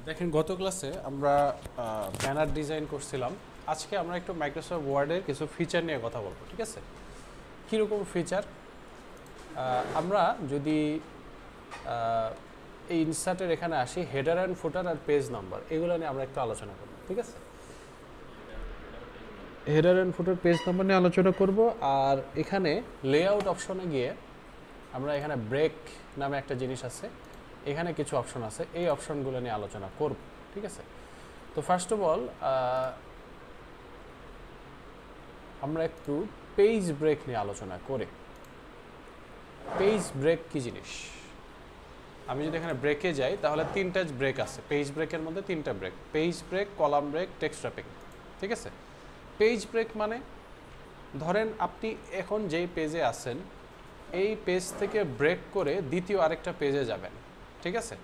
দেখেন গত ক্লাসে আমরা ব্যানার ডিজাইন করছিলাম। আজকে আমরা একটু মাইক্রোসফট ওয়ার্ডের কিছু ফিচার নিয়ে কথা বলবো, ঠিক আছে? কীরকম ফিচার? আমরা যদি এই ইনসার্টের এখানে আসি, হেডার অ্যান্ড ফুটার আর পেজ নাম্বার এগুলো নিয়ে আমরা একটু আলোচনা করব, ঠিক আছে? Header and footer page number নিয়ে আলোচনা করব। আর এখানে লেআউট অপশনে গিয়ে আমরা এখানে ব্রেক নামে একটা জিনিস আছে, এখানে কিছু অপশন আছে, এই অপশনগুলো নিয়ে আলোচনা করব, ঠিক আছে? তো ফার্স্ট অফ অল আমরা একটু পেজ ব্রেক নিয়ে আলোচনা করি। পেজ ব্রেক কি জিনিস? আমি যদি এখানে ব্রেকে যাই তাহলে তিনটা ব্রেক আছে। পেজ ব্রেকের মধ্যে তিনটা break: page break, column break, text wrapping, ঠিক আছে? পেজ ব্রেক মানে ধরেন আপনি এখন যেই পেজে আছেন এই পেজ থেকে ব্রেক করে দ্বিতীয় আরেকটা পেজে যাবেন, ঠিক আছে?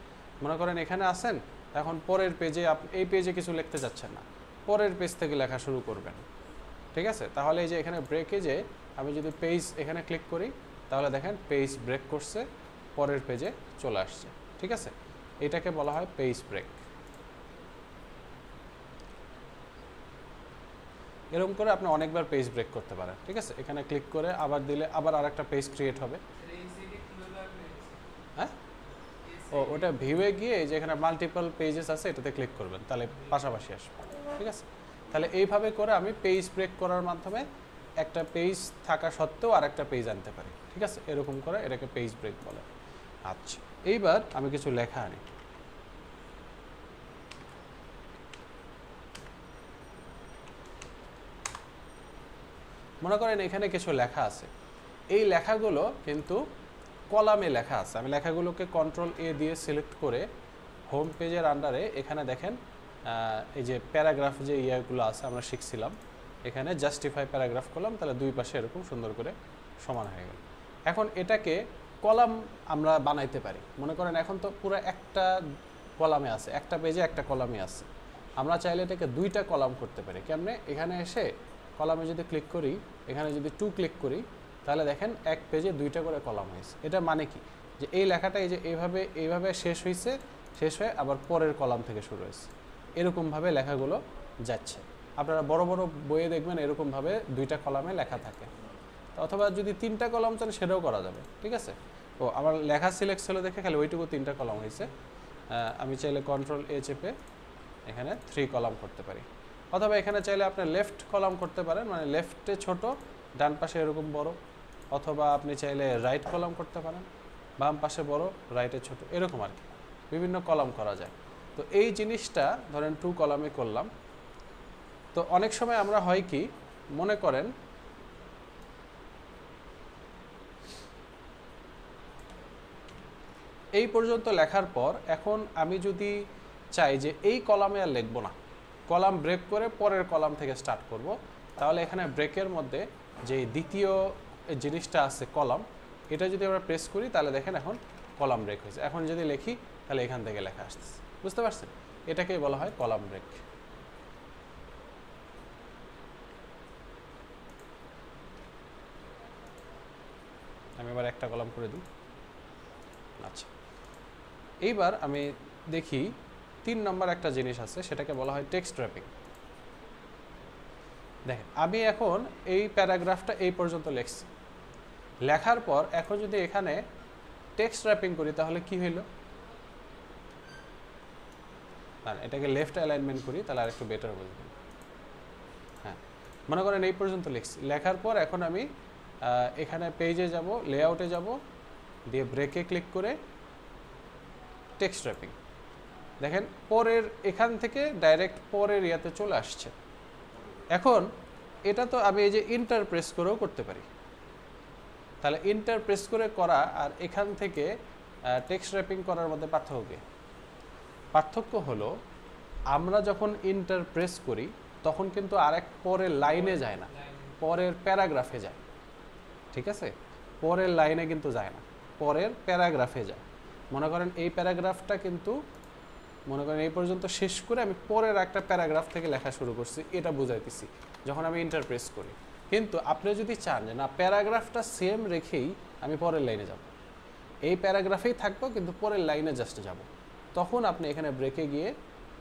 মনে করেন এখানে আছেন, এখন পরের পেজে এই পেজে কিছু লিখতে যাচ্ছেন না, পরের পেজ থেকে লেখা শুরু করবেন, ঠিক আছে? তাহলে এই যে এখানে ব্রেকে যে আমি যদি পেজ এখানে ক্লিক করি তাহলে দেখেন পেজ ব্রেক করছে, পরের পেজে চলে আসছে, ঠিক আছে? এটাকে বলা হয় পেজ ব্রেক। এরকম করে আপনি অনেকবার পেজ ব্রেক করতে পারেন, ঠিক আছে? এখানে ক্লিক করে আবার দিলে আবার আরেকটা পেজ ক্রিয়েট হবে। হ্যাঁ, ওটা ভিউয়ে গিয়ে যে এখানে মাল্টিপল পেজেস আছে এটাতে ক্লিক করবেন, তাহলে পাশাপাশি আসবে, ঠিক আছে? তাহলে এইভাবে করে আমি পেজ ব্রেক করার মাধ্যমে একটা পেজ থাকা সত্ত্বেও আরেকটা পেজ আনতে পারি, ঠিক আছে? এরকম করে এটাকে পেজ ব্রেক বলে। আচ্ছা, এইবার আমি কিছু লেখা আনি। মনে করেন এখানে কিছু লেখা আছে, এই লেখাগুলো কিন্তু কলামে লেখা আছে। আমি লেখাগুলোকে কন্ট্রোল এ দিয়ে সিলেক্ট করে হোম পেজের আন্ডারে এখানে দেখেন এই যে প্যারাগ্রাফ যে ইয়েগুলো আছে আমরা শিখছিলাম, এখানে জাস্টিফাই প্যারাগ্রাফ করলাম, তাহলে দুই পাশে এরকম সুন্দর করে সমান হয়ে গেল। এখন এটাকে কলাম আমরা বানাইতে পারি। মনে করেন এখন তো পুরো একটা কলামে আছে, একটা পেজে একটা কলামে আছে। আমরা চাইলে এটাকে দুইটা কলাম করতে পারি। কেমনে? এখানে এসে কলামে যদি ক্লিক করি, এখানে যদি টু ক্লিক করি তাহলে দেখেন এক পেজে দুইটা করে কলাম হয়েছে। এটা মানে কি? যে এই লেখাটা এই যে এইভাবে শেষ হয়েছে, শেষ হয়ে আবার পরের কলাম থেকে শুরু হয়েছে, এরকমভাবে লেখাগুলো যাচ্ছে। আপনারা বড় বড় বইয়ে দেখবেন এরকমভাবে দুইটা কলামে লেখা থাকে, অথবা যদি তিনটা কলাম চান সেটাও করা যাবে, ঠিক আছে? ও আমার লেখা সিলেক্ট ছিল দেখে খালি ওইটুকু তিনটা কলাম হয়েছে। আমি চাইলে কন্ট্রোল এ চেপে এখানে 3 কলাম করতে পারি, অথবা এখানে চাইলে আপনি লেফট কলাম করতে পারেন, মানে লেফটে ছোট, ডান পাশে এরকম বড়, অথবা আপনি চাইলে রাইট কলাম করতে পারেন, বাম পাশে বড়, রাইটে ছোট, এরকম আর কি বিভিন্ন কলাম করা যায়। তো এই জিনিসটা ধরেন 2 কলামে করলাম। তো অনেক সময় আমরা হয় কি মনে করেন এই পর্যন্ত লেখার পর এখন আমি যদি চাই যে এই কলামে আর লিখবো না, কলাম ব্রেক করে পরের কলাম থেকে স্টার্ট করব, তাহলে এখানে ব্রেকের মধ্যে যে দ্বিতীয় জিনিসটা আছে কলাম, এটা যদি আমরা প্রেস করি তাহলে দেখেন এখন কলাম ব্রেক হয়েছে। এখন যদি লিখি তাহলে এখান থেকে লেখা আসতেছে, বুঝতে পারছেন? এটাকেই বলা হয় কলাম ব্রেক। আমি এবার একটা কলাম করে দিই। আচ্ছা, এইবার আমি দেখি 3 নম্বর একটা জিনিস আছে, সেটাকে বলা হয় টেক্সট র্যাপিং। দেখেন আমি এখন এই প্যারাগ্রাফটা এই পর্যন্ত লিখছি, লেখার পর এখন যদি এখানে টেক্সট র্যাপিং করি তাহলে কি হইল? এটাকে লেফট অ্যালাইনমেন্ট করি তাহলে আরেকটু বেটার বুঝবেন। হ্যাঁ, মনে করেন এই পর্যন্ত লিখছি, লেখার পর এখন আমি এখানে পেজে যাব, লেআউটে যাব, দিয়ে ব্রেকে ক্লিক করে টেক্সট র্যাপিং, দেখেন পরের এখান থেকে ডাইরেক্ট পরের ইয়াতে চলে আসছে। এখন এটা তো আমি এই যে ইন্টার প্রেস করেও করতে পারি। তাহলে ইন্টার প্রেস করে করা আর এখান থেকে টেক্সট র্যাপিং করার মধ্যে পার্থক্য হলো আমরা যখন ইন্টার প্রেস করি তখন কিন্তু আরেক পরের লাইনে যায় না, পরের প্যারাগ্রাফে যায়, ঠিক আছে? পরের লাইনে কিন্তু যায় না, পরের প্যারাগ্রাফে যায়। মনে করেন এই প্যারাগ্রাফটা কিন্তু মনে করেন এই পর্যন্ত শেষ করে আমি পরের একটা প্যারাগ্রাফ থেকে লেখা শুরু করছি, এটা বুঝাইতেছি যখন আমি ইন্টার প্রেস করি। কিন্তু আপনি যদি চান যে না প্যারাগ্রাফটা সেম রেখেই আমি পরের লাইনে যাব, এই প্যারাগ্রাফেই থাকবো কিন্তু পরের লাইনে জাস্ট যাব, তখন আপনি এখানে ব্রেকে গিয়ে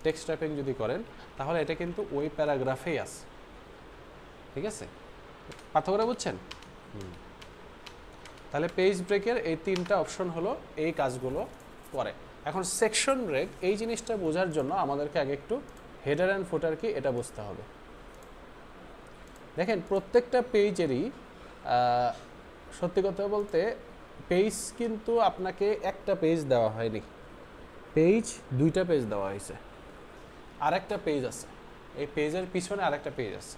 টেক্সট টাইপিং যদি করেন তাহলে এটা কিন্তু ওই প্যারাগ্রাফেই আছে, ঠিক আছে? পার্থক্যটা বুঝছেন? তাহলে পেজ ব্রেকের এই 3টা অপশন হলো এই কাজগুলো করে। এখন সেকশন ব্রেক এই জিনিসটা বোঝার জন্য আমাদেরকে আগে একটু হেডার অ্যান্ড ফুটার কি এটা বুঝতে হবে। দেখেন প্রত্যেকটা পেজেরই সত্যি কথা বলতে পেজ কিন্তু আপনাকে একটা পেজ দেওয়া হয়নি, পেজ 2টা পেজ দেওয়া হয়েছে, আরেকটা পেজ আছে, এই পেজের পিছনে আরেকটা পেজ আছে,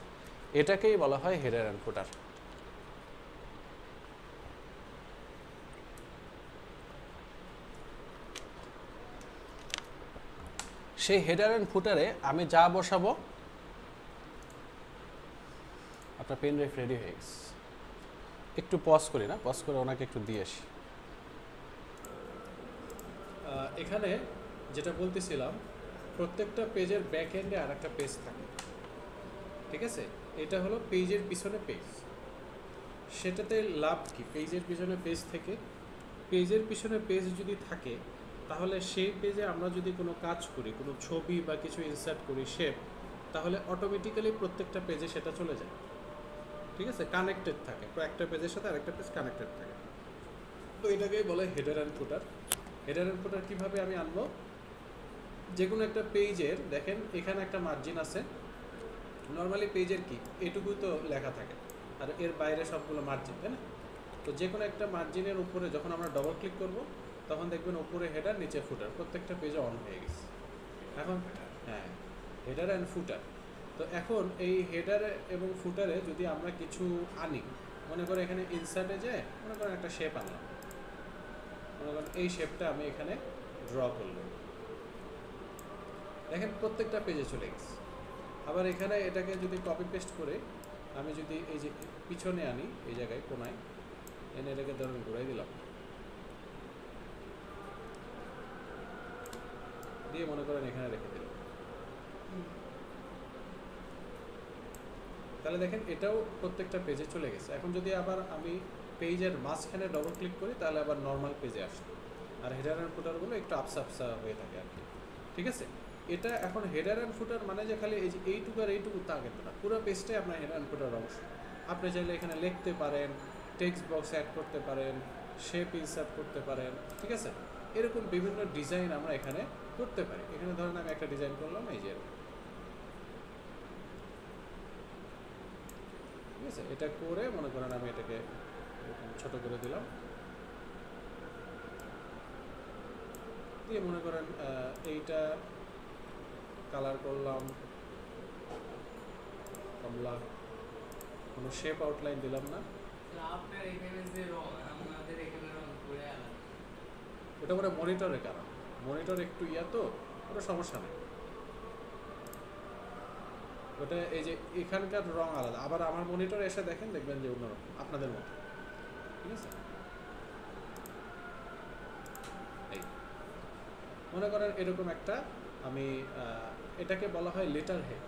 এটাকেই বলা হয় হেডার অ্যান্ড ফুটার। সেই হেডার অ্যান্ড ফুটারে আমি যা বসাবো, আপনার পেন ড্রাইভ রেডি হয়ে গেছে, একটু পজ করি না, পজ করে ওনাকে একটু দিয়ে আসি। এখানে যেটা বলতেছিলাম, প্রত্যেকটা পেজের ব্যাক এন্ডে আর একটা পেজ থাকে, ঠিক আছে? এটা হলো পেজের পিছনে পেজ। সেটাতে লাভ কি? পেজের পিছনে পেজ থেকে, পেজের পিছনে পেজ যদি থাকে তাহলে সেই পেজে আমরা যদি কোনো কাজ করি, কোনো ছবি বা কিছু ইনসার্ট করি, শেপ, তাহলে অটোমেটিক্যালি প্রত্যেকটা পেজে সেটা চলে যায়, ঠিক আছে? কানেক্টেড থাকে, একটা পেজের সাথে আরেকটা পেজ কানেক্টেড থাকে। তো এটাকেই বলে header and footer. Header and ফুটার কীভাবে আমি আনবো? যে কোনো একটা পেজের দেখেন এখানে একটা মার্জিন আছে, নর্মালি পেজের কি এটুকুই তো লেখা থাকে, আর এর বাইরে সবগুলো মার্জিন, তাই না? তো যে কোনো একটা মার্জিনের উপরে যখন আমরা ডবল ক্লিক করব তখন দেখবেন উপরে হেডার, নিচে ফুটার, প্রত্যেকটা পেজে অন হয়ে গেছে। এখন হ্যাঁ, হেডার অ্যান্ড ফুটার। তো এখন এই হেডার এবং ফুটারে যদি আমরা কিছু আনি, মনে করো এখানে ইনসার্টে যায়, মনে করেন একটা শেপ আনলাম, মনে করেন এই শেপটা আমি এখানে ড্র করলাম, দেখেন প্রত্যেকটা পেজে চলে গেছে। আবার এখানে এটাকে যদি কপি পেস্ট করে আমি যদি এই যে পিছনে আনি, এই জায়গায় কোনায় এনে এটাকে ধরুন ঘুরাই দিলাম, দিয়ে মনে করেন এখানে রেখে দিলাম, তাহলে দেখেন এটাও প্রত্যেকটা পেজে চলে গেছে। এখন যদি আবার আমি পেজের মাঝখানে ডবল ক্লিক করি তাহলে আবার নর্মাল পেজে আসবে, আর হেডার অ্যান্ড ফুটারগুলো একটু আপসা আপসা হয়ে থাকে আর কি, ঠিক আছে? এটা এখন হেডার অ্যান্ড ফুটার মানে যে খালি এই যে এইটুকু আর এইটুকু তা কিন্তু না, পুরো পেজটাই আপনার হেডার অ্যান্ড ফুটার অংশ। আপনি চাইলে এখানে লিখতে পারেন, টেক্সট বক্স অ্যাড করতে পারেন, শেপ ইনসার্ট করতে পারেন, ঠিক আছে? এরকম বিভিন্ন ডিজাইন আমরা এখানে করতে পারি। এখানে ধরেন আমি একটা ডিজাইন করলাম, এই যে ঠিক আছে, এটা করে মনে করেন আমি এটাকে ছোট করে দিলাম, দিয়ে মনে করেন এইটা কালার করলাম কমলা, কোনো শেপ আউটলাইন দিলাম না। আপনার এখানে যে রং, আমাদের এখানে রং পুরো আলাদা। ওটা করে মনিটরের কারণ, মনিটর একটু তো ওটা সমস্যা নেই, ওটা এই যে এখানকার রং আলাদা, আবার আমার মনিটরে এসে দেখেন দেখবেন যে অন্যরকম আপনাদের মতো, ঠিক আছে? এই মনে করেন এরকম একটা আমি এটাকে বলা হয় লেটার হেড,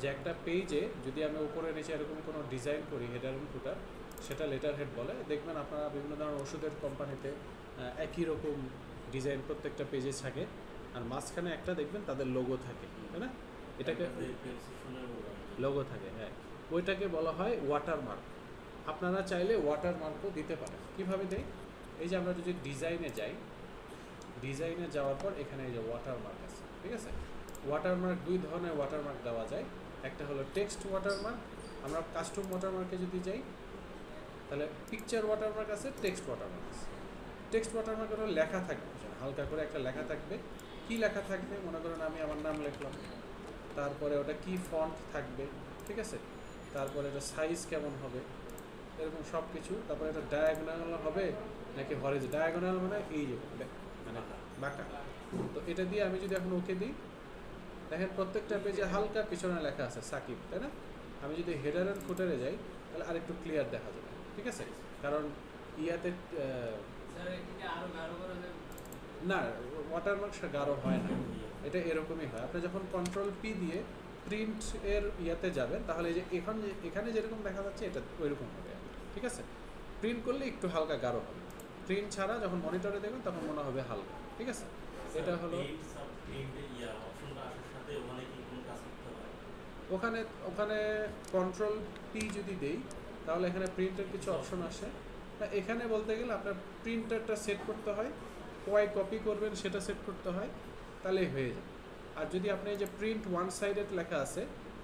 যে একটা পেজে যদি আমি উপরে নিচে এরকম কোনো ডিজাইন করি হেডার এবং ফুটার, সেটা লেটার হেড বলে। দেখবেন আপনারা বিভিন্ন ধরনের ওষুধের কোম্পানিতে একই রকম ডিজাইন প্রত্যেকটা পেজে থাকে, আর মাঝখানে একটা দেখবেন তাদের লোগো থাকে, তাই না? এটাকে লোগো থাকে, হ্যাঁ, ওইটাকে বলা হয় ওয়াটারমার্ক। আপনারা চাইলে ওয়াটারমার্কও দিতে পারেন। কীভাবে দেয়? এই যে আমরা যদি ডিজাইনে যাই, ডিজাইনে যাওয়ার পর এখানে এই যে ওয়াটারমার্ক আছে, ঠিক আছে? ওয়াটারমার্ক 2 ধরনের ওয়াটারমার্ক দেওয়া যায়, একটা হলো টেক্সট ওয়াটারমার্ক, আমরা কাস্টম ওয়াটারমার্কে যদি যাই তাহলে পিকচার ওয়াটারমার্ক আছে, টেক্সট ওয়াটারমার্ক আছে। টেক্সট ওয়াটারমার্ক হলো লেখা থাকবে, হালকা করে একটা লেখা থাকবে। কি লেখা থাকবে? মনে করেন আমি আমার নাম লিখলাম, তারপরে ওটা কি ফন্ট থাকবে, ঠিক আছে? তারপরে এটা সাইজ কেমন হবে, এরকম সব কিছু। তারপরে এটা ডায়াগোনাল হবে নাকি হরিজন্টাল, ডায়াগোনাল মানে এই যে মানে বাঁকা। তো এটা দিয়ে আমি যদি এখন ওকে দিই, দেখেন প্রত্যেকটা পেজে হালকা পিছনে লেখা আছে সাকিব, তাই না? আমি যদি হেডার অ্যান্ড ফুটারে যাই তাহলে আরেকটু ক্লিয়ার দেখা যাবে, ঠিক আছে? কারণ ইয়াতে না, ওয়াটারমার্ক গাঢ় হয় না, এটা এরকমই হয়। আপনি যখন কন্ট্রোল পি দিয়ে প্রিন্ট এর ইয়াতে যাবেন তাহলে এই যে এখানে যেরকম দেখা যাচ্ছে এটা ওইরকম হবে, ঠিক আছে? প্রিন্ট করলে একটু হালকা গাঢ় হবে, প্রিন্ট ছাড়া যখন মনিটরে দেখবেন তখন মনে হবে হালকা, ঠিক আছে? এটা হলো ওখানে ওখানে কন্ট্রোল পি যদি দেই তাহলে এখানে প্রিন্টের কিছু অপশন আসে। এখানে বলতে গেলে আপনার প্রিন্টারটা সেট করতে হয়, কয় কপি করবেন সেটা সেট করতে হয়, তাহলেই হয়ে যায়। আর যদি আপনি এই যে প্রিন্ট ওয়ান সাইডেড লেখা আছে,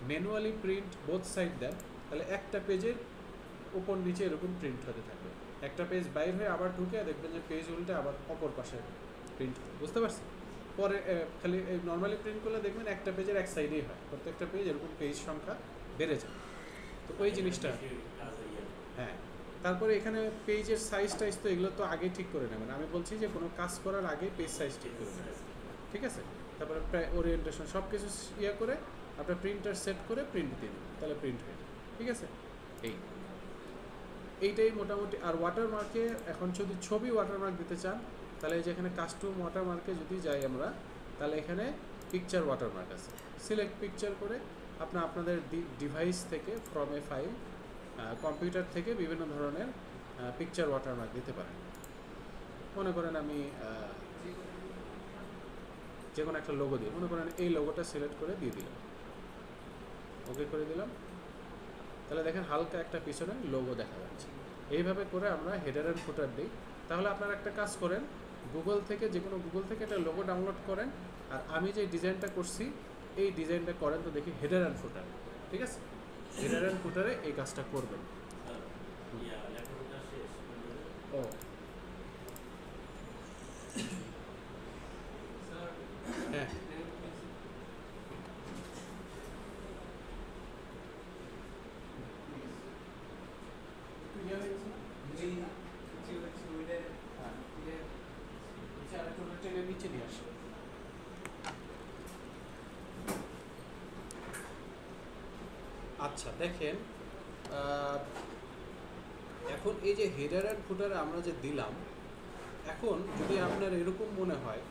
ম্যানুয়ালি প্রিন্ট বোথ সাইড দেন, তাহলে একটা পেজের উপর নিচে এরকম প্রিন্ট হতে থাকবে। একটা পেজ বাইর হয়ে আবার ঢুকে দেখবেন যে পেজ উল্টে আবার অপর পাশে প্রিন্ট হবে। বুঝতে পারছেন? পরে খালি নর্মালি প্রিন্ট করলে দেখবেন একটা পেজের এক সাইডেই হয়, প্রত্যেকটা পেজ এরকম পেজ সংখ্যা বেড়ে যায়। তো ওই জিনিসটা হ্যাঁ। তারপরে এখানে পেজের সাইজ টাইজ তো এগুলো তো আগে ঠিক করে নেবেন। আমি বলছি যে কোনো কাজ করার আগে পেজ সাইজ ঠিক করে নেবেন, ঠিক আছে? তারপরে ওরিয়েন্টেশন সব কিছু ইয়ে করে আপনার প্রিন্টার সেট করে প্রিন্ট দিয়ে দেবেন, তাহলে প্রিন্ট হয়ে যাবে, ঠিক আছে? এইটাই মোটামুটি। আর ওয়াটারমার্কে এখন যদি ছবি ওয়াটারমার্ক দিতে চান, তাহলে এই যে এখানে কাস্টম ওয়াটারমার্কে যদি যাই আমরা, তাহলে এখানে পিকচার ওয়াটারমার্ক আছে। সিলেক্ট পিকচার করে আপনাদের ডিভাইস থেকে ফ্রম এ ফাইল, কম্পিউটার থেকে বিভিন্ন ধরনের পিকচার ওয়াটারমার্ক দিতে পারেন। মনে করেন আমি যে কোনো একটা লোগো দিই, মনে করেন এই লোগোটা সিলেক্ট করে দিয়ে দিলাম, ওকে করে দিলাম, তাহলে দেখেন হালকা একটা পিছনে লোগো দেখা যাচ্ছে। এইভাবে করে আমরা হেডার অ্যান্ড ফুটার দিই। তাহলে আপনারা একটা কাজ করেন, গুগল থেকে যে কোনো গুগল থেকে একটা লোগো ডাউনলোড করেন, আর আমি যে ডিজাইনটা করছি এই ডিজাইনটা করেন, তো দেখি হেডার অ্যান্ড ফুটার, ঠিক আছে? হেডার অ্যান্ড ফুটারে এই কাজটা করবেন। ও হ্যাঁ, নিচে নিয়ে আসে। আচ্ছা দেখেন, এখন এই যে হেডার অ্যান্ড ফুটারে আমরা যে দিলাম, এখন যদি আপনার এরকম মনে হয়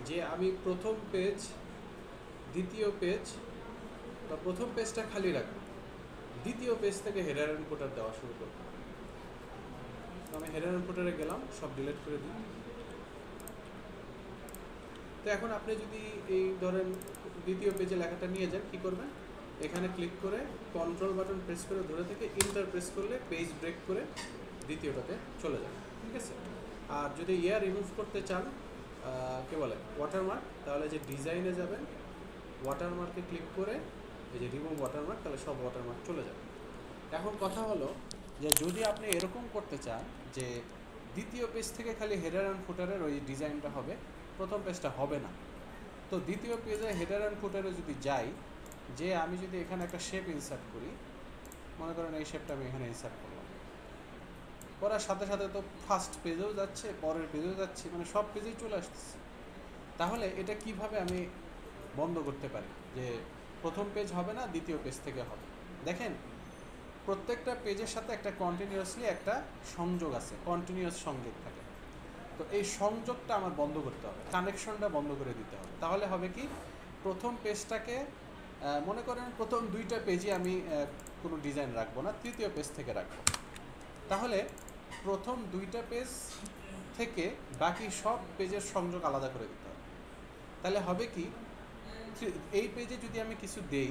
যে আমি প্রথম পেজ, দ্বিতীয় পেজ বা প্রথম পেজটা খালি রাখবো, দ্বিতীয় পেজ থেকে হেডার অ্যান্ড ফুটার দেওয়া শুরু করব। আমি হেডার অ্যান্ড ফুটারে গেলাম, সব ডিলিট করে দিই। তো এখন আপনি যদি এই ধরেন দ্বিতীয় পেজে লেখাটা নিয়ে যান, কী করবেন? এখানে ক্লিক করে কন্ট্রোল বাটন প্রেস করে ধরে থেকে ইন্টার প্রেস করলে পেজ ব্রেক করে দ্বিতীয়টাতে চলে যাবে, ঠিক আছে? আর যদি রিমুভ করতে চান, কে বলে ওয়াটারমার্ক, তাহলে যে ডিজাইনে যাবেন, ওয়াটারমার্কে ক্লিক করে এই যে রিমুভ ওয়াটারমার্ক, তাহলে সব ওয়াটারমার্ক চলে যাবে। এখন কথা হলো যে যদি আপনি এরকম করতে চান যে দ্বিতীয় পেজ থেকে খালি হেডার অ্যান্ড ফুটারের ওই ডিজাইনটা হবে, প্রথম পেজটা হবে না, তো দ্বিতীয় পেজে হেডার অ্যান্ড ফুটারে যদি যাই, যে আমি যদি এখানে একটা শেপ ইনসার্ট করি, মনে করেন এই শেপটা আমি এখানে ইনসার্ট করলাম, করার সাথে সাথে তো ফার্স্ট পেজেও যাচ্ছে, পরের পেজেও যাচ্ছে, মানে সব পেজেই চলে আসতেছে। তাহলে এটা কিভাবে আমি বন্ধ করতে পারি যে প্রথম পেজ হবে না, দ্বিতীয় পেজ থেকে হবে? দেখেন, প্রত্যেকটা পেজের সাথে একটা কন্টিনিউয়াসলি একটা সংযোগ আছে, কন্টিনিউয়াস সংযোগ থাকে। তো এই সংযোগটা আমার বন্ধ করতে হবে, কানেকশনটা বন্ধ করে দিতে হবে। তাহলে হবে কি, প্রথম পেজটাকে মনে করেন প্রথম দুইটা পেজে আমি কোনো ডিজাইন রাখবো না, তৃতীয় পেজ থেকে রাখবো। তাহলে প্রথম দুইটা পেজ থেকে বাকি সব পেজের সংযোগ আলাদা করে দিতে হবে। তাহলে হবে কি, এই পেজে যদি আমি কিছু দেই,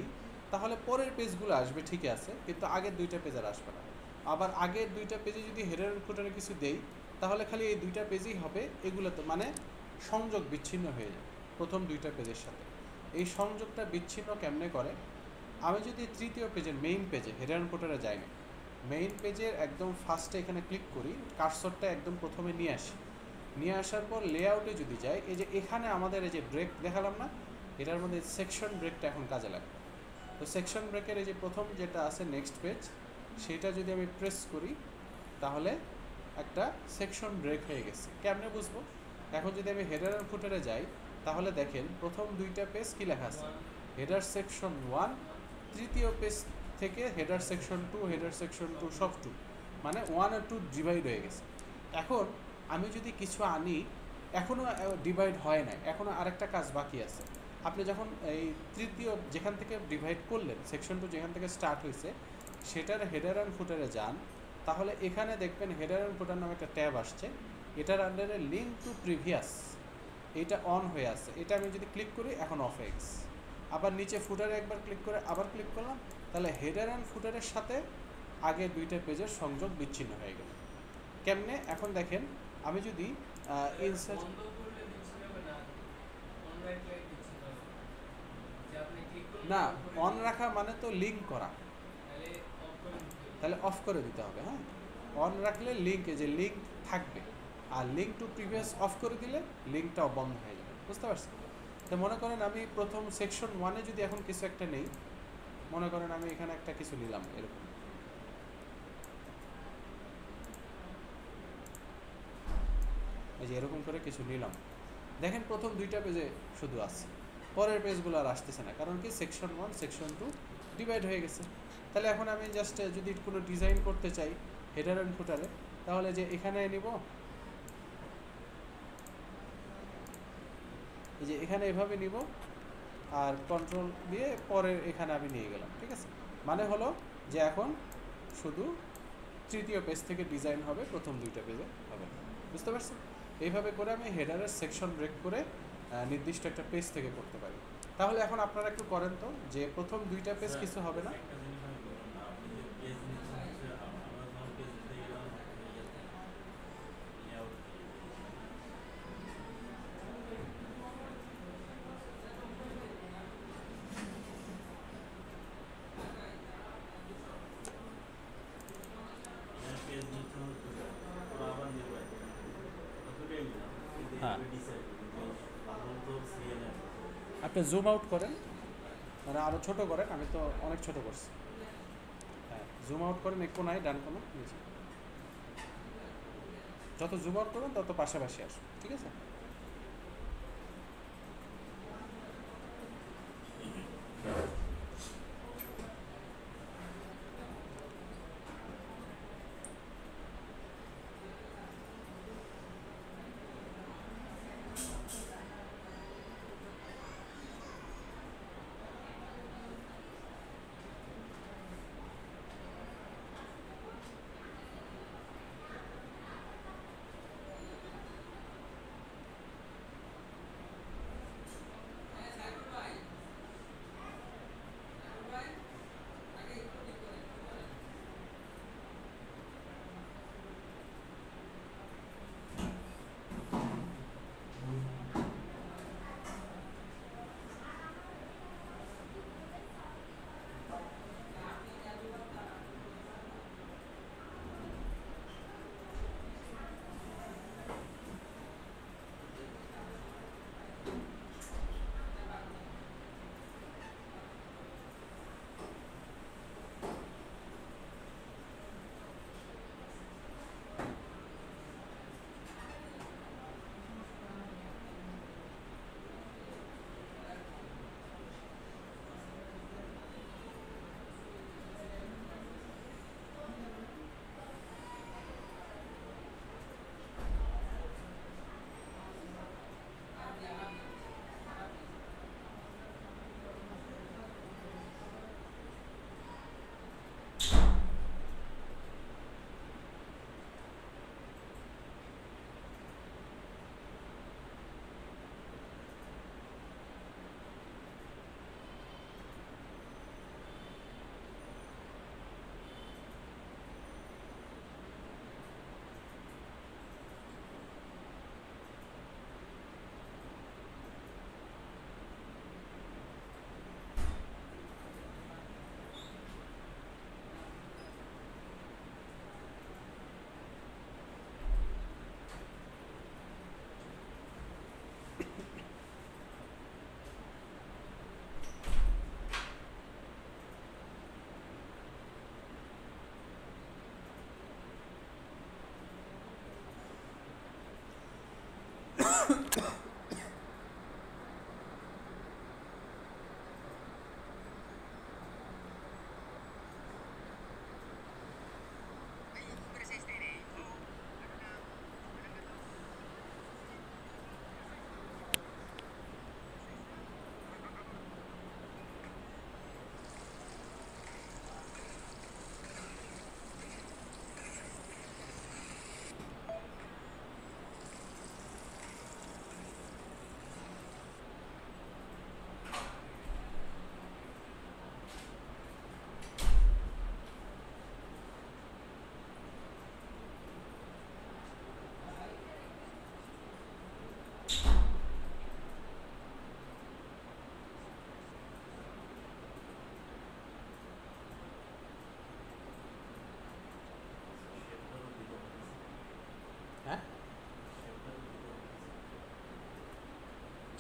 তাহলে পরের পেজগুলো আসবে ঠিক আছে, কিন্তু আগের দুইটা পেজ আর আসবে না। আবার আগের দুইটা পেজে যদি হেডার অ্যান্ড ফুটারে কিছু দেই, তাহলে খালি এই দুইটা পেজেই হবে, এগুলো তো মানে সংযোগ বিচ্ছিন্ন হয়ে যায় প্রথম দুইটা পেজের সাথে। এই সংযোগটা বিচ্ছিন্ন কেমনে করে? আমি যদি তৃতীয় পেজের মেইন পেজে হেডার অ্যান্ড ফুটারে যাই না, মেইন পেজের একদম ফার্স্টে এখানে ক্লিক করি, কার্সরটা একদম প্রথমে নিয়ে আসি, নিয়ে আসার পর লেআউটে যদি যাই, এই যে এখানে আমাদের এই যে ব্রেক দেখালাম না, এটার মধ্যে সেকশন ব্রেকটা এখন কাজে লাগবে। তো সেকশন ব্রেকের এই যে প্রথম যেটা আছে নেক্সট পেজ, সেটা যদি আমি প্রেস করি, তাহলে একটা সেকশন ব্রেক হয়ে গেছে। কেমনে বুঝবো? এখন যদি আমি হেডার অ্যান্ড ফুটারে যাই, তাহলে দেখেন প্রথম দুইটা পেজ কি লেখা আছে, হেডার সেকশন 1, তৃতীয় পেজ থেকে হেডার সেকশন 2, হেডার সেকশন 2 সব 2, মানে 1 আর 2 ডিভাইড হয়ে গেছে। এখন আমি যদি কিছু আনি, এখনও ডিভাইড হয় না, এখনও আরেকটা কাজ বাকি আছে। আপনি যখন এই তৃতীয় যেখান থেকে ডিভাইড করলেন, সেকশন 2 যেখান থেকে স্টার্ট হয়েছে, সেটার হেডার অ্যান্ড ফুটারে যান, তাহলে এখানে দেখবেন হেডার অ্যান্ড ফুটার নামে একটা ট্যাব আসছে, এটার আন্ডারে লিঙ্ক টু প্রিভিয়াস, এটা অন হয়ে আছে, এটা আমি যদি ক্লিক করি এখন অফ হয়ে গেছে। আবার নিচে ফুটারে একবার ক্লিক করে আবার ক্লিক করলাম, তাহলে হেডার অ্যান্ড ফুটারের সাথে আগে দুইটা পেজের সংযোগ বিচ্ছিন্ন হয়ে গেল। কেমনে? এখন দেখেন আমি যদি ইনসার্ট বন্ধ করলে বিচ্ছিন্ন হবে না, অন রাখলে বিচ্ছিন্ন হবে। যে আপনি ক্লিক করলে না, on করে অন দিলে, রাখা মানে তো লিঙ্ক করা, তাহলে অফ করে দিতে হবে। তাহলে অফ করে দিতে হবে। হ্যাঁ, অন রাখলে লিঙ্ক, যে লিঙ্ক থাকবে, আর লিঙ্ক টু প্রিভিয়াস অফ করে দিলে লিঙ্কটাও বন্ধ হয়ে যাবে। বুঝতে পারছেন? তো মনে করেন আমি প্রথম সেকশন 1-এ যদি এখন কিছু একটা নেই, মনে করেন আমি এখানে একটা কিছু নিলাম এরকম, এই যে এরকম করে কিছু নিলাম, দেখেন প্রথম দুইটা পেজে শুধু আছে, পরের পেজগুলো আর আসতেছে না। কারণ কি? সেকশন 1 সেকশন 2 ডিভাইড হয়ে গেছে। তাহলে এখন আমি জাস্ট যদি কোনো ডিজাইন করতে চাই হেডার অ্যান্ড ফুটারে, তাহলে যে এখানে নিব, এই যে এখানে এভাবে নিব, আর কন্ট্রোল দিয়ে পরে এখানে আমি নিয়ে গেলাম। ঠিক আছে? মানে হলো যে এখন শুধু তৃতীয় পেজ থেকে ডিজাইন হবে, প্রথম দুইটা পেজে হবে না। বুঝতে পারছেন? এইভাবে করে আমি হেডারের সেকশন ব্রেক করে নির্দিষ্ট একটা পেজ থেকে করতে পারি। তাহলে এখন আপনারা একটু করেন তো, যে প্রথম দুইটা পেজ কিছু হবে না। একটা জিনিস আমি বললাম না, আপনি যে পেজ নিচ্ছেন হচ্ছে আমরা যখন পেজ নিতে গেলাম লেআউট পেজ নিচ্ছেন হচ্ছে ওরা আবার নির্বাচন দুটোই নিলাম, কিন্তু হ্যাঁ, এইভাবে ডিসাইড ভালো তো সিএনএফ আপনি জুম আউট করেন, মানে আরও ছোট করেন, আমি তো অনেক ছোট করছি। হ্যাঁ, জুম আউট করেন, এক কোনায় ডান কোনা নিচে, যত জুম আউট করবেন তত পাশাপাশি আসবে। ঠিক আছে?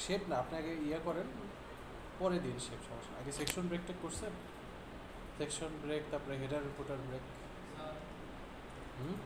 শেপ না, আপনি আগে ইয়ে করেন, পরে দিন শেপ, সমস্যা না। আগে সেকশন ব্রেকটা করছেন, সেকশন ব্রেক, তারপরে হেডার ফুটার ব্রেক। স্যার হুম,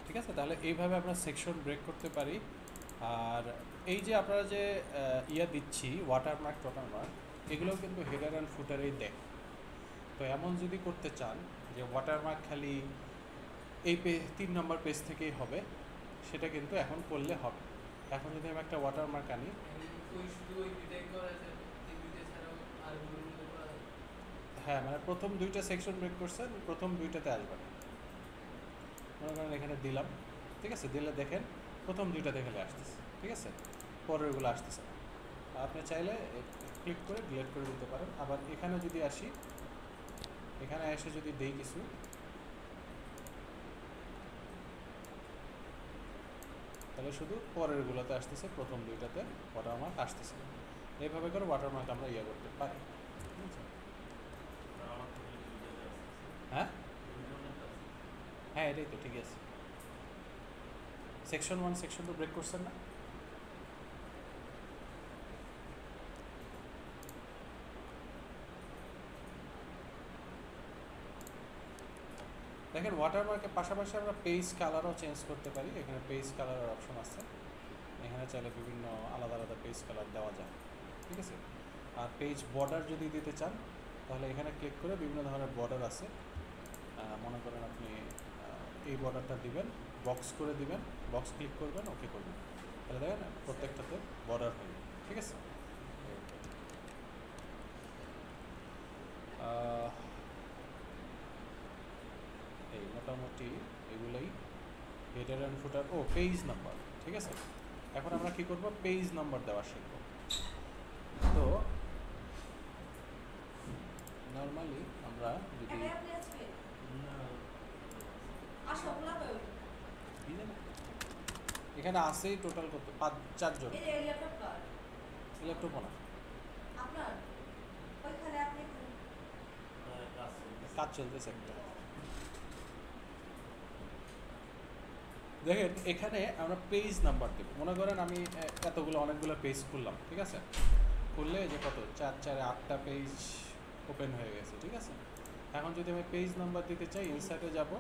ঠিক আছে। তাহলে এইভাবে আমরা সেকশন ব্রেক করতে পারি। আর এই যে আপনারা যে ইয়া দিচ্ছি ওয়াটারমার্ক টোটারমার্ক, এগুলো কিন্তু হেডার অ্যান্ড ফুটারেই দেয়। তো এমন যদি করতে চান যে ওয়াটারমার্ক খালি এই 3 নম্বর পেজ থেকেই হবে, সেটা কিন্তু এখন করলে হবে। এখন যদি আমি একটা ওয়াটারমার্ক আনি, ওই শুধু ওই দুইটাই করা যায়, এই দুইটা ছাড়াও আর গুলোর মধ্যে করা যায়। হ্যাঁ মানে প্রথম 2টা সেকশন ব্রেক করছেন, প্রথম 2টাতে আসবে না। মনে করেন এখানে দিলাম, ঠিক আছে, দিলে দেখেন প্রথম 2টাতে খেলে আসতেছে, ঠিক আছে, পরেরগুলো আসতেছে না। আপনি চাইলে ক্লিক করে ডিলিট করে দিতে পারেন। আবার এখানে যদি আসি, এখানে এসে যদি দেই কিছু, তাহলে শুধু পরেরগুলোতে আসতেছে, প্রথম 2টাতে ওয়াটারমার্ক আসতেছে না। এইভাবে করে ওয়াটারমার্ক আমরা ইয়ে করতে পারি, ঠিক আছে? আমার তো দুইটাতে আছে। হ্যাঁ দুইজনের আছে। হ্যাঁ, এটাই তো ঠিক আছে। সেকশন 1 সেকশন 2 ব্রেক করছেন না? দেখেন ওয়াটারমার্কের পাশাপাশি আমরা পেজ কালারও চেঞ্জ করতে পারি। এখানে পেজ কালারের অপশন আছে, এখানে চাইলে বিভিন্ন আলাদা আলাদা পেজ কালার দেওয়া যায়, ঠিক আছে। আর পেজ বর্ডার যদি দিতে চান, তাহলে এখানে ক্লিক করে বিভিন্ন ধরনের বর্ডার আছে। মনে করেন আপনি এই বর্ডারটা দিবেন, বক্স করে দিবেন, বক্স ক্লিক করবেন, ওকে করবেন, তাহলে দেখেন প্রত্যেকটাতে বর্ডার হয়ে যাবে, ঠিক আছে। এই মোটামুটি এগুলোই হেডার অ্যান্ড ফুটার। ও পেজ নাম্বার, ঠিক আছে। এখন আমরা কি করব, পেজ নাম্বার দেওয়া শিখব। তো নর্মালি আমরা যদি এখানে আসেই টোটাল কত, 4 জন। ল্যাপটপ না, কাজ চলতেছে একটা। দেখেন এখানে আমরা পেজ নাম্বার দেব। মনে করেন আমি এতগুলো অনেকগুলো পেজ খুললাম, ঠিক আছে, খুললে যে কত 4 4 8টা পেজ ওপেন হয়ে গেছে, ঠিক আছে। এখন যদি আমি পেজ নাম্বার দিতে চাই, ইনসার্টে যাব,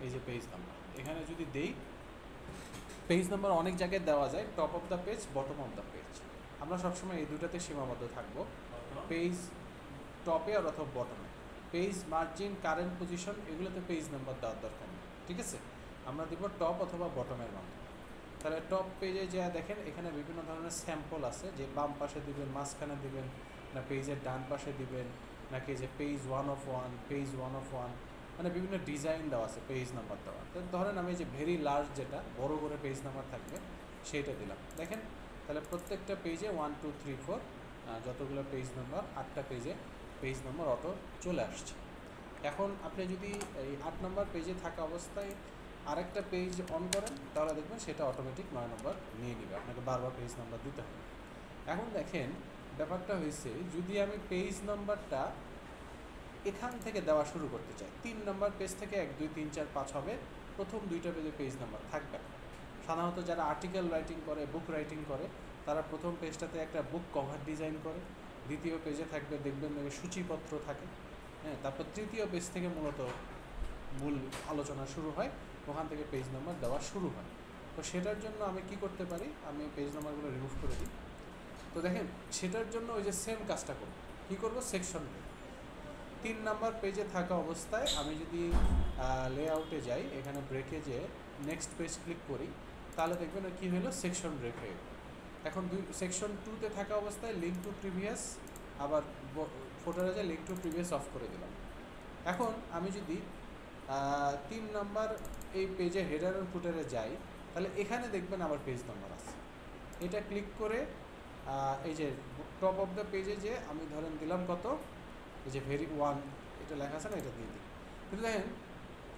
এই যে পেজ নাম্বার, এখানে যদি দেই, পেজ নাম্বার অনেক জায়গায় দেওয়া যায়, top of the page, bottom of the page. আমরা সবসময় এই দুটাতে সীমাবদ্ধ থাকবো, পেজ টপে আর অথবা বটমে। পেজ মার্জিন, কারেন্ট পজিশন, এগুলোতে পেজ নাম্বার দেওয়ার দরকার নেই, ঠিক আছে। আমরা দেবো টপ অথবা বটমের মাধ্যমে। তাহলে টপ পেজে যা দেখেন এখানে বিভিন্ন ধরনের স্যাম্পল আছে, যে বাম পাশে দিবেন, মাঝখানে দিবেন, না পেজের ডান পাশে দিবেন, নাকি যে পেজ 1 of 1, পেজ 1 of 1, মানে বিভিন্ন ডিজাইন দেওয়া আছে পেজ নাম্বার দেওয়া। তো ধরেন আমি যে ভেরি লার্জ, যেটা বড় করে পেজ নাম্বার থাকবে, সেইটা দিলাম। দেখেন তাহলে প্রত্যেকটা পেজে 1 2 3 4 যতগুলো পেজ নাম্বার, 8টা পেজে পেজ নাম্বার অটো চলে আসছে। এখন আপনি যদি এই 8 নম্বর পেজে থাকা অবস্থায় আরেকটা পেজ অন করেন তাহলে দেখবেন সেটা অটোমেটিক 9 নম্বর নিয়ে নেবে, আপনাকে বারবার পেজ নাম্বার দিতে হবে। এখন দেখেন ব্যাপারটা হয়েছে, যদি আমি পেজ নাম্বারটা এখান থেকে দেওয়া শুরু করতে চাই, 3 নম্বর পেজ থেকে 1 2 3 4 5 হবে, প্রথম দুইটা পেজে পেজ নাম্বার থাকবে না। সাধারণত যারা আর্টিকেল রাইটিং করে, বুক রাইটিং করে, তারা প্রথম পেজটাতে একটা বুক কভার ডিজাইন করে, দ্বিতীয় পেজে থাকবে দেখবেন সূচিপত্র থাকে, হ্যাঁ, তারপর তৃতীয় পেজ থেকে মূলত মূল আলোচনা শুরু হয়, ওখান থেকে পেজ নাম্বার দেওয়া শুরু হয়। তো সেটার জন্য আমি কি করতে পারি, আমি পেজ নাম্বারগুলো রিমুভ করে দিই। তো দেখেন সেটার জন্য ওই যে সেম কাজটা করব, কী করবো, সেকশন 3 নাম্বার পেজে থাকা অবস্থায় আমি যদি লেআউটে যাই, এখানে ব্রেকে যেয়ে নেক্সট পেজ ক্লিক করি, তাহলে দেখবেন কী হলো, সেকশন ব্রেক হয়ে গেল। এখন সেকশন 2-তে থাকা অবস্থায় লিঙ্ক টু প্রিভিয়াস, আবার ফোটোরে যে লিঙ্ক টু প্রিভিয়াস অফ করে দিলাম। এখন আমি যদি 3 নাম্বার এই পেজে হেডার অ্যান্ড ফুটারে যাই, তাহলে এখানে দেখবেন আবার পেজ নাম্বার আছে। এটা ক্লিক করে এই যে টপ অফ দ্য পেজে যে আমি ধরেন দিলাম কত, এই যে ভেরি 1 এটা লেখা আছে না, এটা দিয়ে দিই। কিন্তু দেখেন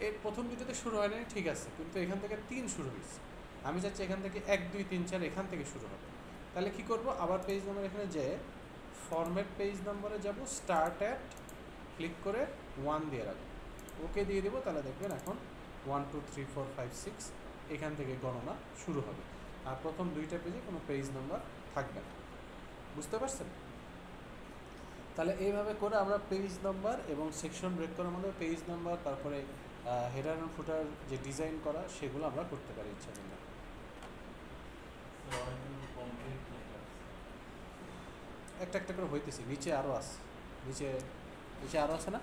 এই প্রথম দুটোতে শুরু হয় না, ঠিক আছে, কিন্তু এখান থেকে 3 শুরু হয়েছে। আমি চাচ্ছি এখান থেকে 1 2 3 4 এখান থেকে শুরু হবে। তাহলে কি করব, আবার পেজ নাম্বার এখানে যে ফরম্যাট পেজ নাম্বারে যাব, স্টার্ট অ্যাট ক্লিক করে 1 দিয়ে রাখবো, ওকে দিয়ে দেবো। তাহলে দেখবেন এখন 1 2 3 4 5 6 এখান থেকে গণনা শুরু হবে, আর প্রথম দুইটা পেজে কোনো পেজ নাম্বার থাকবে না। বুঝতে পারছেন? তাহলে এইভাবে করে আমরা পেজ নাম্বার এবং সেকশন ব্রেক করার মধ্যে পেজ নাম্বার, তারপরে হেডার অ্যান্ড ফুটার যে ডিজাইন করা, সেগুলো আমরা করতে পারি ইচ্ছা করলে। একটা একটা করে হইতেছি, নিচে আরও আছে, নিচে নিচে আরও আছে না,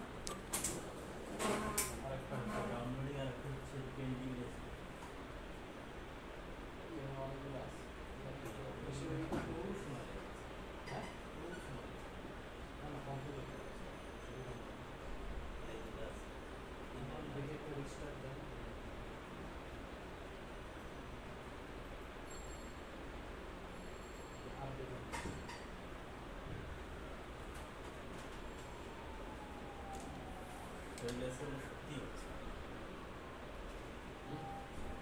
অনেকগুলো আছে। সত্যি হচ্ছে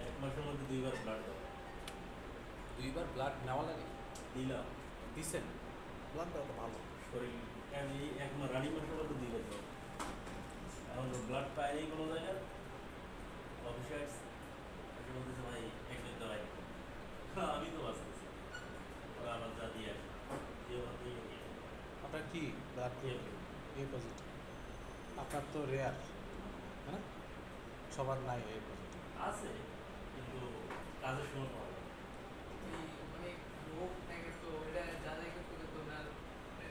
1 মাসের মধ্যে 2বার ব্লাড দেওয়া, 2বার ব্লাড নেওয়া লাগে, দিলাম দিচ্ছেন, ব্লাড দেওয়া তো ভালো। শরীর এই 1 মাস রানিং মাসের মধ্যে 2বার দেওয়া, এখন ব্লাড পায়নি কোনো জায়গায়, অফিসে আসছে বলতেছে ভাই একজন দেওয়াই, আমি তো বাঁচতেছি, ওরা আবার যা দিয়ে আসে যে ওরা দিয়ে আপনার কি ব্লাড গ্রুপ? এ পজিটিভ। আপনার তো রেয়ার, হ্যাঁ, সবার নাই এ পজিটিভ। আছে, কিন্তু কাজের সময় পাওয়া যায় অনেক রোগ থাকে, তো এটা যাচাই করতে করতে ওনার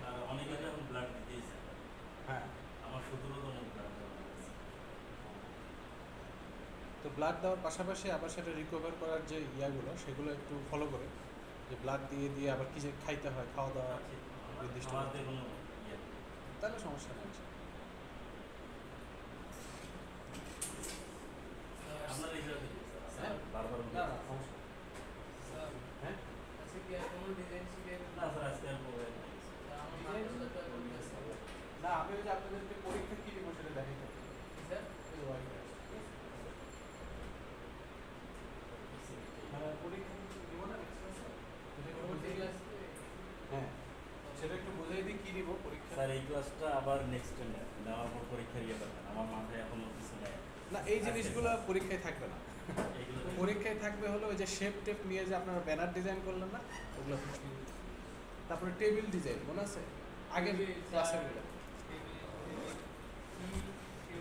আর অনেকে তো এখন ব্লাড দিতেইছে। হ্যাঁ, আমার 17তম ব্লাড দেওয়া হয়েছে। তো ব্লাড দেওয়ার পাশাপাশি আবার সেটা রিকভার করার যে ইয়াগুলো, সেগুলো একটু ফলো করে, যে ব্লাড দিয়ে দিয়ে আবার কি যে খাইতে হয়, খাওয়া দাওয়া নির্দিষ্ট, আমাদের কোনো ইয়ে নেই। তাহলে সমস্যা নেই। আপনার হিসাবে হ্যাঁ? বারবার না না সমস্যা নেই। স্যার হ্যাঁ, আচ্ছা কি আর কোনো ডিজাইন শিখে না স্যার আজকে আর পড়ে নাই। আমার মাথাটা তো করতেছে না আমি ওই যে আপনাদেরকে পরীক্ষা কী দিব সেটা দেখাইতে হবে। স্যার ওই যে wifi আছে। মানে পরীক্ষা কিছু দিব না এক্সপ্রেসে, সেটা একটু বুঝিয়ে দিই। হ্যাঁ, সেটা একটু বুঝিয়ে দিই কী দিব পরীক্ষা। স্যার এই ক্লাসটা আবার নেক্সট নেওয়ার পর পরীক্ষা ইয়ে করবেন, আমার মাথায় এখনো কিছু নেই। না এই জিনিসগুলো পরীক্ষায় থাকবে না, এইগুলো পরীক্ষায় থাকবে হলো ওই যে শেপ টেপ নিয়ে যে আপনারা ব্যানার ডিজাইন করলেন না, ওগুলো। তারপরে টেবিল ডিজাইন মনে আছে আগের ক্লাসের গুলো।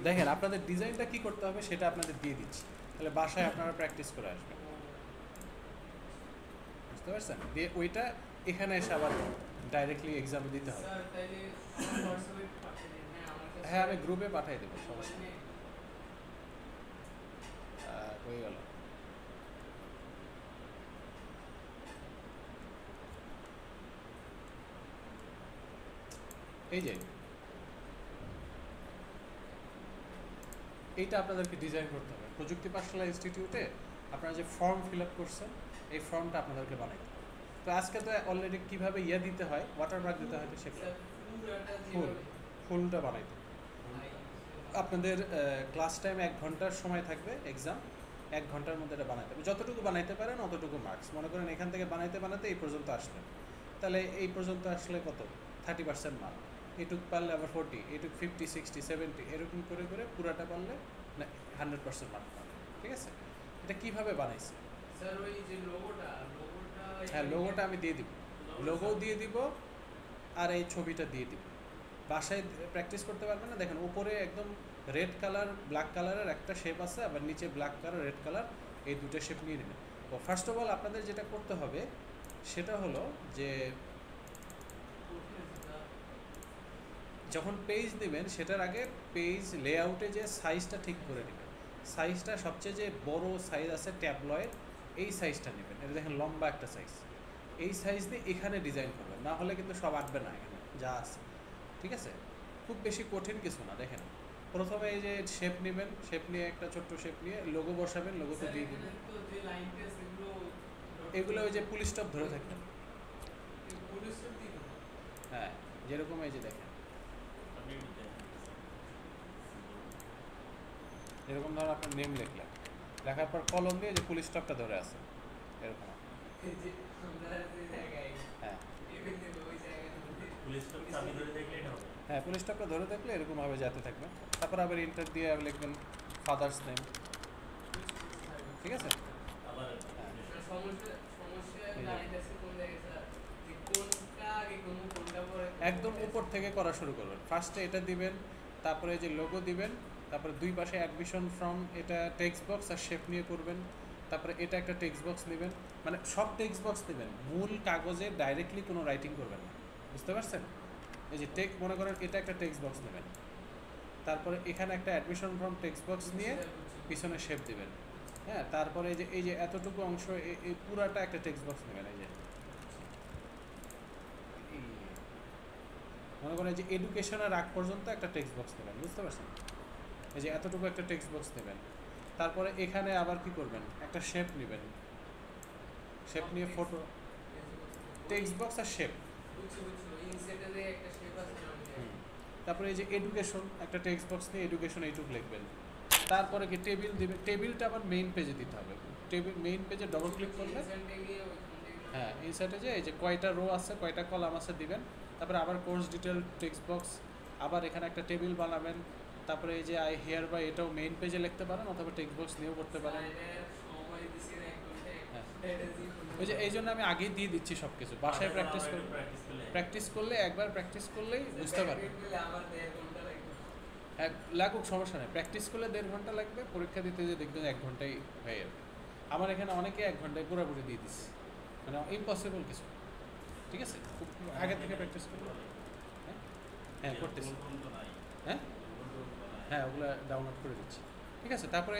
দেখেন আপনাদের ডিজাইনটা কি করতে হবে সেটা আপনাদের দিয়ে দিচ্ছি, তাহলে বাসায় আপনারা প্র্যাকটিস করে আসবেন। বুঝতে পারছেন? দিয়ে ওইটা এখানে এসে আবার ডাইরেক্টলি এক্সামে দিতে হবে। স্যার তাইলে আমার হোয়াটসঅ্যাপে পাঠিয়ে দিন। হ্যাঁ আমার কাছে হ্যাঁ আমি গ্রুপে পাঠিয়ে দেবো, সমস্যা নেই। হয়ে গেল। এই যে এইটা আপনাদেরকে ডিজাইন করতে হবে। প্রযুক্তি পাঠশালা ইনস্টিটিউটে আপনারা যে ফর্ম ফিল আপ করছেন, এই ফর্মটা আপনাদেরকে বানাইতে হবে। তো আজকে তো অলরেডি কীভাবে ইয়ে দিতে হয়, ওয়াটারমার্ক দিতে হয়, তো সেগুলো স্যার পুরোটা ফুল যেভাবে ফুলটা বানাইতে হবে। আপনাদের ক্লাস টাইম 1 ঘন্টার সময় থাকবে, এক্সাম 1 ঘন্টার মধ্যে এটা বানাইতে হবে। যতটুকু বানাইতে পারেন অতটুকু মার্কস। মনে করেন এখান থেকে বানাইতে বানাইতে এই পর্যন্ত আসলেন, তাহলে এই পর্যন্ত আসলে কত 30% মার্ক, এটুক পারলে আবার 40, এটুক 50, 60, 70 এরকম করে করে পুরাটা পারলে না 100% মার্ক পাবেন। ঠিক আছে, এটা কিভাবে বানাইছে? স্যার ওই যে লোগোটা হ্যাঁ, লোগোটা আমি দিয়ে দিব, লোগো দিয়ে দিব আর এই ছবিটা দিয়ে দিব। বাসায় প্র্যাকটিস করতে পারবেন না। দেখেন উপরে একদম রেড কালার ব্ল্যাক কালারের একটা শেপ আছে, আবার নিচে ব্ল্যাক কালার রেড কালার, এই দুটো শেপ নিয়ে নেবেন। তো ফার্স্ট অফ অল আপনাদের যেটা করতে হবে সেটা হলো যে যখন পেজ নেবেন সেটার আগে পেজ লেআউটে যে সাইজটা ঠিক করে নেবেন। সাইজটা সবচেয়ে যে বড় সাইজ আছে ট্যাবলয়েড, এই সাইজটা নেবেন। এটা দেখেন লম্বা একটা সাইজ, এই সাইজ দিয়ে এখানে ডিজাইন করবেন, না হলে কিন্তু সব আটবে না এখানে যা আছে। ঠিক আছে, খুব বেশি কঠিন কিছু না। দেখেন প্রথমে এই যে শেপ নেবেন, শেপ নিয়ে একটা ছোট্ট শেপ নিয়ে লোগো বসাবেন, লোগোতে দিয়ে দিবেন। তো যে লাইনটা সেগুলো এগুলো ওই যে পুলিশ স্টপ ধরে থাকবেন, পুলিশের দিকে হ্যাঁ যেরকম এই যে দেখেন আপনি দেখেন। এরকম ধর আপনার নেম লিখলেন, লেখার পর কলম দিয়ে যে পুলিশ স্টপটা ধরে আছে এরকম, যে আমরা যে জায়গায় হ্যাঁ ইভেন দেব ওই জায়গায় পুলিশটা চাবি ধরে দেখলে এটা হবে। হ্যাঁ পুলিশ স্টপটা ধরে থাকলে এরকমভাবে যেতে থাকবে। তারপর আবার ইন্টার দিয়ে লিখবেন ফাদার্স নেম। ঠিক আছে, আবার সমস্যা লাইনটা কোন জায়গায় স্যার, যে কোনটা আগে কোনটা পরে একদম উপর থেকে করা শুরু করবেন। ফার্স্টে এটা দিবেন, তারপরে এই যে লোগো দিবেন, তারপরে দুই পাশে অ্যাডমিশন ফ্রম এটা টেক্সট বক্স আর শেপ নিয়ে করবেন। তারপরে এটা একটা টেক্সট বক্স নেবেন, মানে সব টেক্সট বক্স নেবেন, মূল কাগজে ডাইরেক্টলি কোনো রাইটিং করবেন না, বুঝতে পারছেন? এই যে মনে করেন এটা একটা টেক্সট বক্স নেবেন, তারপরে এখানে একটা অ্যাডমিশন ফ্রম টেক্সট বক্স নিয়ে পিছনে শেপ দিবেন। হ্যাঁ, তারপরে এই যে এতটুকু অংশ এই পুরাটা একটা টেক্সট বক্স নেবেন। এই যে মনে করেন যে এডুকেশনের আগ পর্যন্ত একটা টেক্সট বক্স নেবেন, বুঝতে পারছেন? এই যে এতটুকু একটা টেক্সট বক্স নেবেন, তারপরে এখানে আবার কি করবেন, একটা শেপ নেবেন, শেপ নিয়ে ফটো টেক্সট বক্স আর শেপ। বুঝছো ইনসেটে একটা শেপ আছে না, তারপরে এই যে এডুকেশন একটা টেক্সট বক্স নিয়ে এডুকেশন এইটুকু লিখবেন। তারপরে কি টেবিল দিবেন, টেবিলটা আবার মেইন পেজে দিতে হবে। টেবিল মেইন পেজে ডবল ক্লিক করলে হ্যাঁ ইনসার্টে যে এই যে কয়টা রো আছে কয়টা কলাম আছে দিবেন। তারপরে আবার কোর্স ডিটেল টেক্সট বক্স, আবার এখানে একটা টেবিল বানাবেন। তারপরে এই যে আই হেয়ার বাই এটাও মেইন পেজে লিখতে পারেন অথবা টেক্সট বক্স নিয়েও করতে পারেন। ওই যে এই জন্য আমি আগেই দিয়ে দিচ্ছি সব কিছু, বাসায় প্র্যাকটিস করবেন। প্র্যাকটিস করলে একবার প্র্যাকটিস করলেই বুঝতে পারবেন। আমার 1.5 ঘন্টা লাগবে। লাগুক সমস্যা নেই, প্র্যাকটিস করলে 1.5 ঘন্টা লাগবে, পরীক্ষা দিতে যে দেখবেন 1 ঘন্টায় হয়ে যাবে। আমার এখানে অনেকে 1 ঘন্টায় পুরোপুরি দিয়ে দিচ্ছে, মানে ইম্পসিবল কিছু। ঠিক আছে, খুব আগে থেকে প্র্যাকটিস করলে হ্যাঁ হ্যাঁ করতেছি, হ্যাঁ হ্যাঁ ওগুলো ডাউনলোড করে দিচ্ছি। ঠিক আছে, তারপরে